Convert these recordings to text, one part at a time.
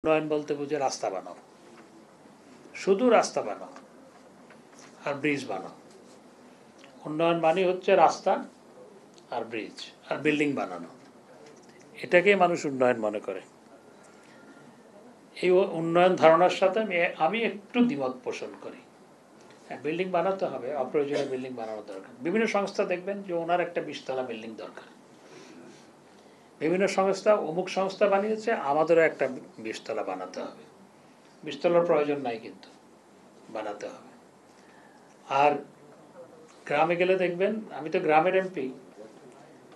উন্নয়ন বলতে বুঝে রাস্তা বানাও, শুধু রাস্তা বানাও আর ব্রিজ বানাও। উন্নয়ন মানে হচ্ছে রাস্তা আর ব্রিজ আর বিল্ডিং বানানো, এটাকে মানুষ উন্নয়ন মনে করে। এই উন্নয়ন ধারণার সাথে আমি একটু দ্বিমত পোষণ করি। হ্যাঁ, বিল্ডিং বানাতে হবে, অপ্রয়োজনীয় বিল্ডিং বানানো দরকার। বিভিন্ন সংস্থা দেখবেন যে ওনার একটা 20 তলা বিল্ডিং দরকার, বিভিন্ন সংস্থা অমুক সংস্থা বানিয়েছে, আমাদেরও একটা 20 তলা বানাতে হবে। 20 তলার প্রয়োজন নাই, কিন্তু বানাতে হবে। আর গ্রামে গেলে দেখবেন, আমি তো গ্রামের এমপি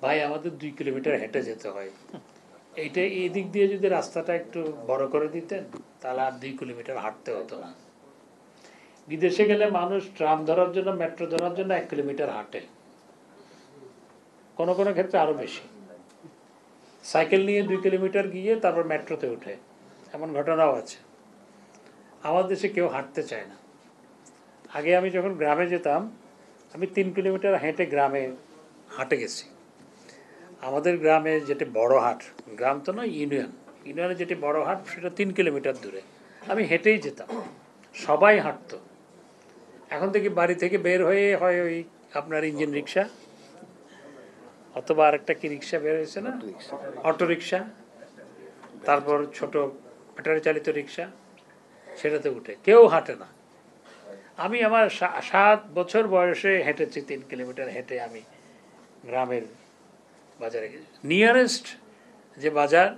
ভাই, আমাদের 2 কিলোমিটার হেঁটে যেতে হয়। এইটা এই দিক দিয়ে যদি রাস্তাটা একটু বড় করে দিতেন তাহলে আর 2 কিলোমিটার হাঁটতে হতো না। বিদেশে গেলে মানুষ ট্রাম ধরার জন্য, মেট্রো ধরার জন্য 1 কিলোমিটার হাঁটে, কোনো কোনো ক্ষেত্রে আরো বেশি। সাইকেল নিয়ে 2 কিলোমিটার গিয়ে তারপর মেট্রোতে উঠে, এমন ঘটনাও আছে। আমাদের দেশে কেউ হাঁটতে চায় না। আগে আমি যখন গ্রামে যেতাম, আমি 3 কিলোমিটার হেঁটে গ্রামে হাঁটে গেছি। আমাদের গ্রামে যেটি বড় হাট, গ্রাম তো নয়, ইউনিয়নে যেটি বড় হাট, সেটা 3 কিলোমিটার দূরে। আমি হেঁটেই যেতাম, সবাই হাঁটতো। এখন থেকে বাড়ি থেকে বের হয়ে হয় ওই আপনার ইঞ্জিন রিক্সা, অথবা আরেকটা কি রিক্সা বের হয়েছে না, অটো রিক্সা, তারপর ছোট ব্যাটারি চালিত রিক্সা, সেটাতে উঠে কেউ হাঁটে না। আমি আমার 7 বছর বয়সে হেঁটেছি 3 কিলোমিটার হেঁটে আমি গ্রামের বাজারে গেছি। নিয়ারেস্ট যে বাজার,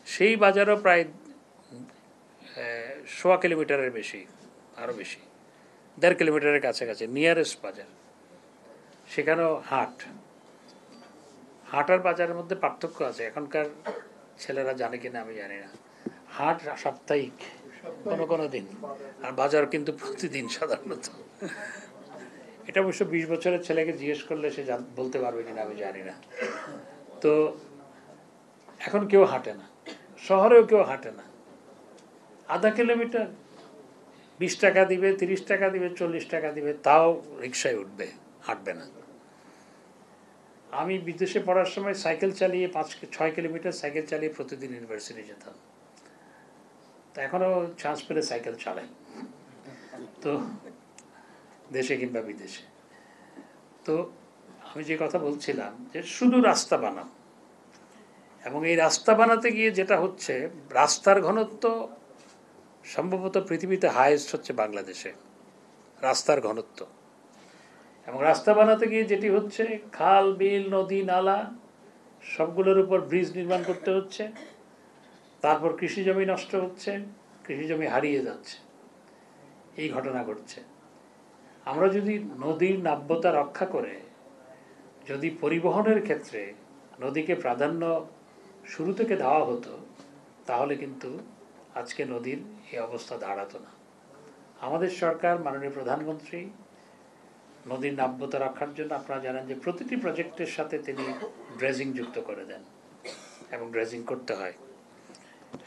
সেই বাজারও প্রায় 1.25 কিলোমিটারের বেশি, আরও বেশি, 1.5 কিলোমিটারের কাছাকাছি নিয়ারেস্ট বাজার। সেখানেও হাট আর বাজারের মধ্যে পার্থক্য আছে। এখনকার ছেলেরা জানে কিনা আমি জানি না। হাট সাপ্তাহিক কোনো কোনো দিন, আর বাজার কিন্তু প্রতিদিন সাধারণত। এটা অবশ্য 20 বছরের ছেলেকে জিজ্ঞেস করলে সে বলতে পারবে কিনা আমি জানি না। তো এখন কেউ হাঁটে না, শহরেও কেউ হাঁটে না। 0.5 কিলোমিটার 20 টাকা দিবে, 30 টাকা দিবে, 40 টাকা দিবে, তাও রিক্সায় উঠবে, হাঁটবে না। আমি বিদেশে পড়ার সময় সাইকেল চালিয়ে 5-6 কিলোমিটার সাইকেল চালিয়ে প্রতিদিন ইউনিভার্সিটি যেতাম। তা এখনও চান্স পেলে সাইকেল চালাই, তো দেশে কিংবা বিদেশে। তো আমি যে কথা বলছিলাম যে শুধু রাস্তা বানাও, এবং এই রাস্তা বানাতে গিয়ে যেটা হচ্ছে, রাস্তার ঘনত্ব সম্ভবত পৃথিবীতে হাইয়েস্ট হচ্ছে বাংলাদেশে, রাস্তার ঘনত্ব। এবং রাস্তা বানাতে গিয়ে যেটি হচ্ছে, খাল বিল নদী নালা সবগুলোর উপর ব্রিজ নির্মাণ করতে হচ্ছে, তারপর কৃষি জমি নষ্ট হচ্ছে, কৃষি জমি হারিয়ে যাচ্ছে, এই ঘটনা ঘটছে। আমরা যদি নদীর নাব্যতা রক্ষা করে, যদি পরিবহনের ক্ষেত্রে নদীকে প্রাধান্য শুরু থেকে দেওয়া হতো, তাহলে কিন্তু আজকে নদীর এই অবস্থা দাঁড়াতো না। আমাদের সরকার, মাননীয় প্রধানমন্ত্রী নদীর নাব্যতা রক্ষার জন্য, আপনারা জানেন যে প্রতিটি প্রজেক্টের সাথে তিনি ড্রেজিং যুক্ত করে দেন, এবং ড্রেজিং করতে হয়।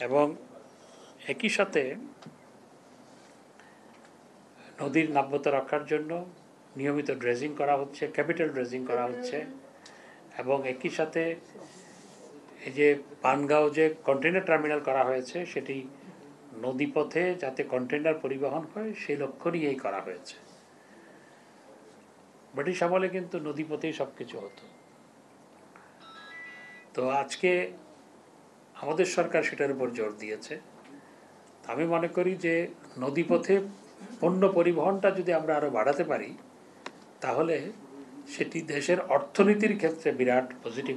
এবং একই সাথে নদীর নাব্যতা রক্ষার জন্য নিয়মিত ড্রেজিং করা হচ্ছে, ক্যাপিটাল ড্রেজিং করা হচ্ছে। এবং একই সাথে এই যে পানগাঁও যে কন্টেইনার টার্মিনাল করা হয়েছে, সেটি নদীপথে যাতে কন্টেইনার পরিবহন হয় সেই লক্ষ্য নিয়েই করা হয়েছে। ব্রিটিশ আমলে কিন্তু নদীপথেই সব কিছু হতো। তো আজকে আমাদের সরকার সেটার উপর জোর দিয়েছে। আমি মনে করি যে নদীপথে পণ্য পরিবহনটা যদি আমরা আরও বাড়াতে পারি, তাহলে সেটি দেশের অর্থনীতির ক্ষেত্রে বিরাট পজিটিভ